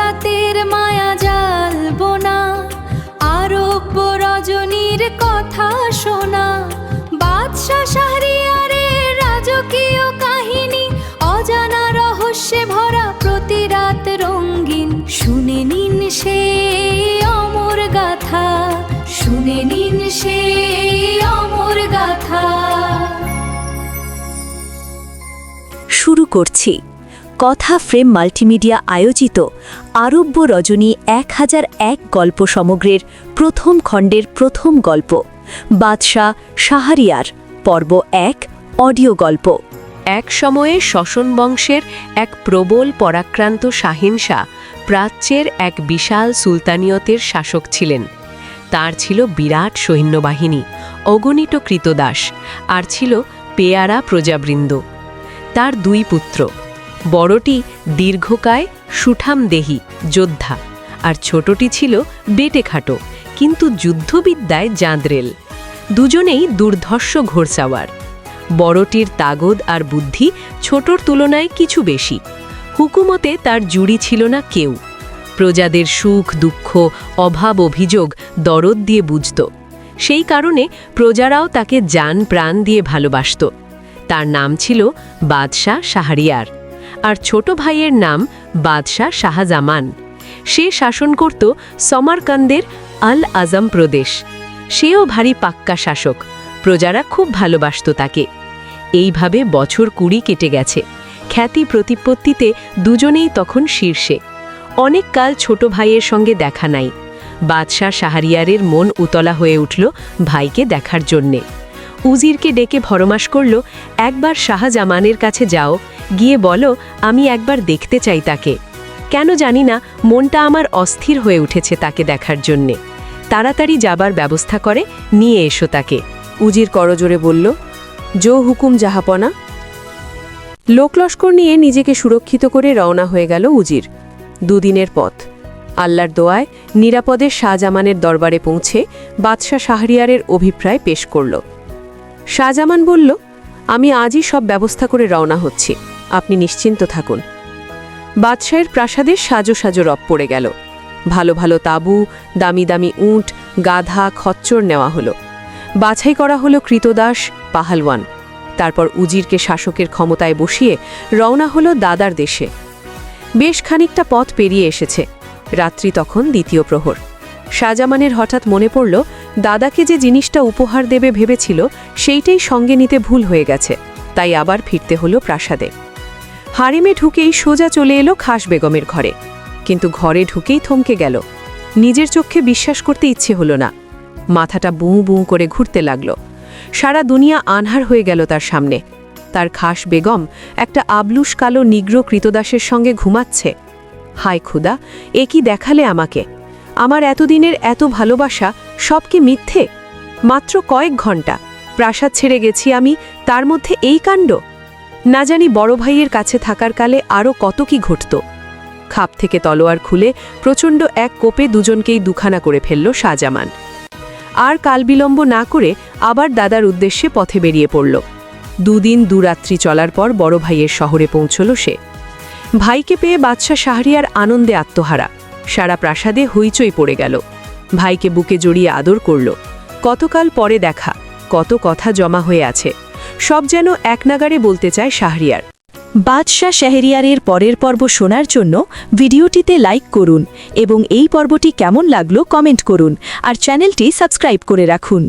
রাতের মায়া জাল বোনা, আরব্য রজনীর কথা শোনা, বাদশা শাহরিয়ারের রাজকীয় কাহিনী, অজানা রহস্যে ভরা প্রতি রাত রঙিন। শুনে নিন সে অমর গাথা, শুনে নিন সে অমর গাথা। শুরু করছি কথা ফ্রেম মাল্টিমিডিয়া আয়োজিত আরব্য রজনী 1001 গল্প সমগ্রের প্রথম খণ্ডের প্রথম গল্প বাদশা শাহরিয়ার পর্ব 1 অডিও গল্প। এক সময়ে শোষণ বংশের এক প্রবল পরাক্রান্ত শাহিনশাহ প্রাচ্যের এক বিশাল সুলতানিয়তের শাসক ছিলেন। তার ছিল বিরাট সৈন্যবাহিনী, অগণিত কৃতদাস, আর ছিল পেয়ারা প্রজাবৃন্দ। তার দুই পুত্র, বড়টি দীর্ঘকায় সুঠামদেহী যোদ্ধা, আর ছোটটি ছিল বেটেখাটো কিন্তু যুদ্ধবিদ্যায় জাঁদরেল। দুজনেই দুর্ধর্ষ ঘোড়সাওয়ার। বড়টির তাগদ আর বুদ্ধি ছোটর তুলনায় কিছু বেশি। হুকুমতে তার জুড়ি ছিল না কেউ। প্রজাদের সুখ দুঃখ অভাব অভিযোগ দরদ দিয়ে বুঝত। সেই কারণে প্রজারাও তাকে জান প্রাণ দিয়ে ভালোবাসত। তার নাম ছিল বাদশা শাহরিয়ার, আর ছোট ভাইয়ের নাম বাদশা শাহজামান। সে শাসন করত সমরকন্দের আল আজম প্রদেশ। সেও ভারী পাক্কা শাসক, প্রজারা খুব ভালোবাসত তাকে। এইভাবে বছর 20 কেটে গেছে। খ্যাতি প্রতিপত্তিতে দুজনেই তখন শীর্ষে। অনেক কাল ছোট ভাইয়ের সঙ্গে দেখা নাই। বাদশা শাহরিয়ারের মন উতলা হয়ে উঠল ভাইকে দেখার জন্যে। উজিরকে ডেকে ভরমাস করল, একবার শাহজামানের কাছে যাও, গিয়ে বলো আমি একবার দেখতে চাই তাকে। কেন জানি না মনটা আমার অস্থির হয়ে উঠেছে তাকে দেখার জন্যে। তাড়াতাড়ি যাবার ব্যবস্থা করে নিয়ে এসো তাকে। উজির করজোরে বলল, জো হুকুম জাহাপনা। লোকলস্কর নিয়ে নিজেকে সুরক্ষিত করে রওনা হয়ে গেল উজির। দুদিনের পথ। আল্লাহর দোয়ায় নিরাপদে শাহজামানের দরবারে পৌঁছে বাদশা শাহরিয়ারের অভিপ্রায় পেশ করল। শাহজামান বলল, আমি আজই সব ব্যবস্থা করে রওনা হচ্ছি, আপনি নিশ্চিন্ত থাকুন। বাদশাহের প্রাসাদে সাজো সাজো রব পড়ে গেল। ভালো ভালো তাঁবু, দামি দামি উঁট, গাধা, খচ্চর নেওয়া হলো। বাছাই করা হলো কৃতদাস, পাহালওয়ান। তারপর উজিরকে শাসকের ক্ষমতায় বসিয়ে রওনা হলো দাদার দেশে। বেশ খানিকটা পথ পেরিয়ে এসেছে। রাত্রি তখন দ্বিতীয় প্রহর। শাহজামানের হঠাৎ মনে পড়ল, দাদাকে যে জিনিসটা উপহার দেবে ভেবেছিল সেইটাই সঙ্গে নিতে ভুল হয়ে গেছে। তাই আবার ফিরতে হলো প্রাসাদে। হারিমে ঢুকেই সোজা চলে এলো খাস বেগমের ঘরে। কিন্তু ঘরে ঢুকেই থমকে গেল। নিজের চোখে বিশ্বাস করতে ইচ্ছে হলো না। মাথাটা বুঁ বুঁ করে ঘুরতে লাগল। সারা দুনিয়া আনহার হয়ে গেল তার সামনে। তার খাস বেগম একটা আবলুস কালো নিগ্র কৃতদাসের সঙ্গে ঘুমাচ্ছে। হায় খুদা, এ কি দেখালে আমাকে! আমার এতদিনের এত ভালোবাসা সব কি মিথ্যে? মাত্র কয়েক ঘন্টা প্রাসাদ ছেড়ে গেছি আমি, তার মধ্যে এই কাণ্ড! না জানি বড় ভাইয়ের কাছে থাকার কালে আরও কত কি ঘটত। খাপ থেকে তলোয়ার খুলে প্রচণ্ড এক কোপে দুজনকেই দুখানা করে ফেলল শাহজামান। আর কালবিলম্ব না করে আবার দাদার উদ্দেশ্যে পথে বেরিয়ে পড়ল। দুদিন দুরাত্রি চলার পর বড় ভাইয়ের শহরে পৌঁছল সে। ভাইকে পেয়ে বাদশা শাহরিয়ার আনন্দে আত্মহারা। সারা প্রাসাদে হইচই পড়ে গেল। ভাইকে বুকে জড়িয়ে আদর করল। কতকাল পরে দেখা, কত কথা জমা হয়ে আছে, সব যেন এক নাগাড়ে বলতে চায় শাহরিয়ার। বাদশা শাহরিয়ারের পরের পর্ব শোনার জন্য ভিডিওটিতে লাইক করুন এবং এই পর্বটি কেমন লাগলো কমেন্ট করুন আর চ্যানেলটি সাবস্ক্রাইব করে রাখুন।